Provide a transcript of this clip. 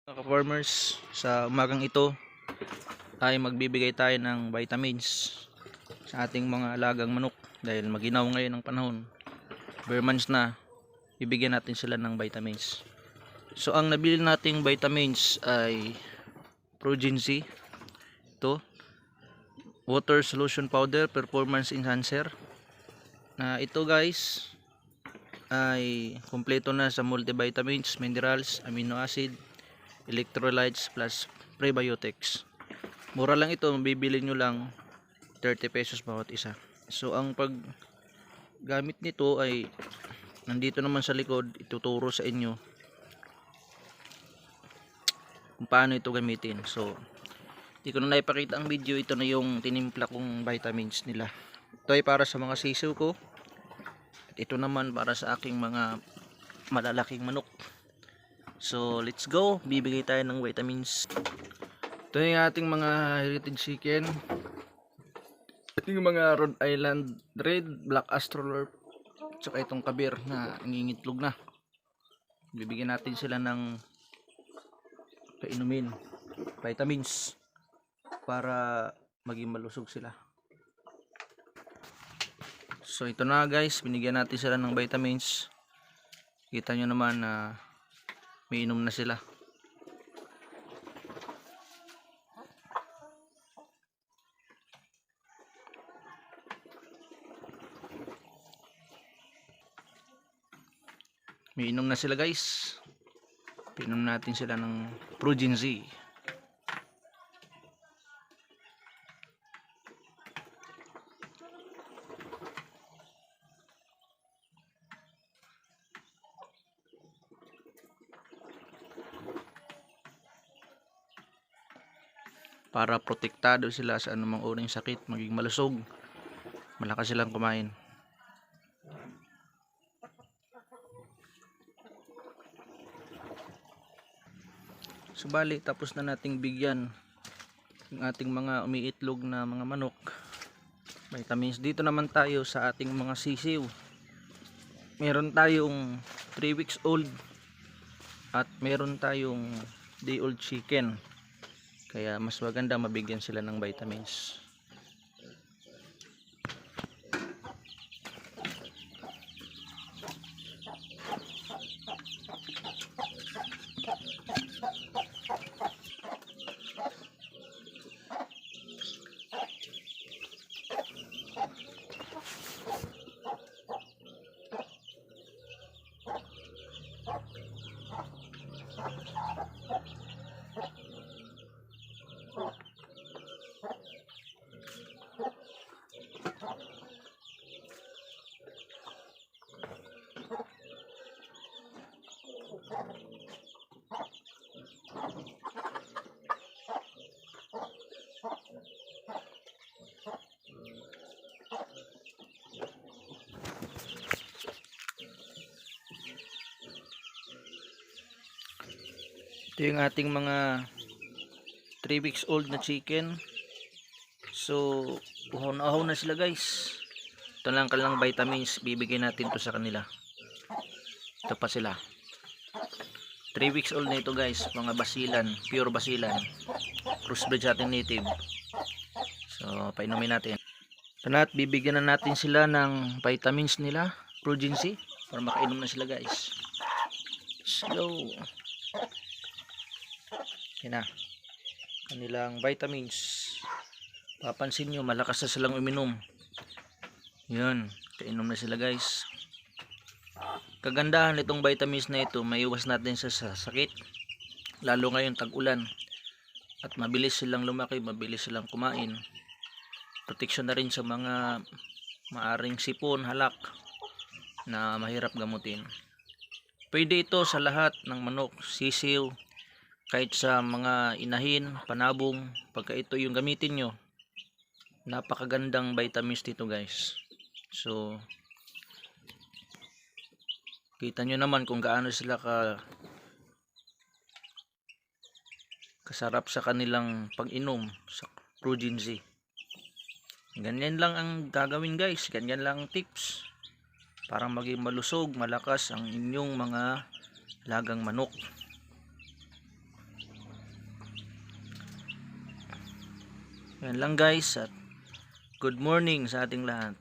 Mga ka-farmers, sa umagang ito ay magbibigay tayo ng vitamins sa ating mga alagang manok dahil maginaw ngayon ang panahon. Bare months na, bibigyan natin sila ng vitamins. So ang nabili nating vitamins ay Progency, ito, Water Solution Powder Performance Enhancer. Ito guys ay kumpleto na sa multivitamins, minerals, amino acid, electrolytes plus prebiotics. Mura lang ito, mabibili nyo lang 30 pesos bawat isa. So ang paggamit nito ay nandito naman sa likod, ituturo sa inyo kung paano ito gamitin. So hindi ko na naipakita ang video, ito na yung tinimpla kong vitamins nila. Ito ay para sa mga sisiw ko at ito naman para sa aking mga malalaking manok. So let's go, bibigay tayo ng vitamins. Ito yung ating mga heritage chicken. Ito yung mga Rhode Island Red, Black Astrolorp, tsaka itong kabir na nangingitlog na. Bibigyan natin sila ng painumin, vitamins, para maging malusog sila. So ito na guys, binigyan natin sila ng vitamins. Kita nyo naman na may inom na sila. May inom na sila guys. Pinom natin sila ng Progency. Para protektado sila sa anumang uri ng sakit, maging malusog, malakas silang kumain. Subali tapos na nating bigyan yung ating mga umiitlog na mga manok vitamins. Dito naman tayo sa ating mga sisiw. Meron tayong 3 weeks old at meron tayong day old chicken, kaya mas maganda mabigyan sila ng vitamins. Ito yung ating mga 3 weeks old na chicken. So uhaw na sila guys. Ito lang kanilang vitamins, bibigay natin to sa kanila. Ito pa sila, 3 weeks old na ito guys. Mga basilan, pure basilan, crossbred sa ating native. So painumin natin. Ito na, at bibigyan na natin sila ng vitamins nila, Progency, para makainom na sila guys. Slow. Yan na, kanilang vitamins. Papansin nyo, malakas na silang uminom. Yun, kainom na sila guys. Kagandahan nitong vitamins na ito, maiwas natin sa sakit, lalo ngayon tag-ulan, at mabilis silang lumaki, mabilis silang kumain. Proteksyon na rin sa mga maaring sipon, halak na mahirap gamutin. Pwede ito sa lahat ng manok, sisiw, kahit sa mga inahin, panabong. Pagka ito yung gamitin nyo, napakagandang vitamins dito guys. So kita nyo naman kung gaano sila kasarap sa kanilang pag-inom sa Progency. Ganyan lang ang gagawin guys, ganyan lang ang tips para maging malusog, malakas ang inyong mga lagang manok. Yan lang guys, at good morning sa ating lahat.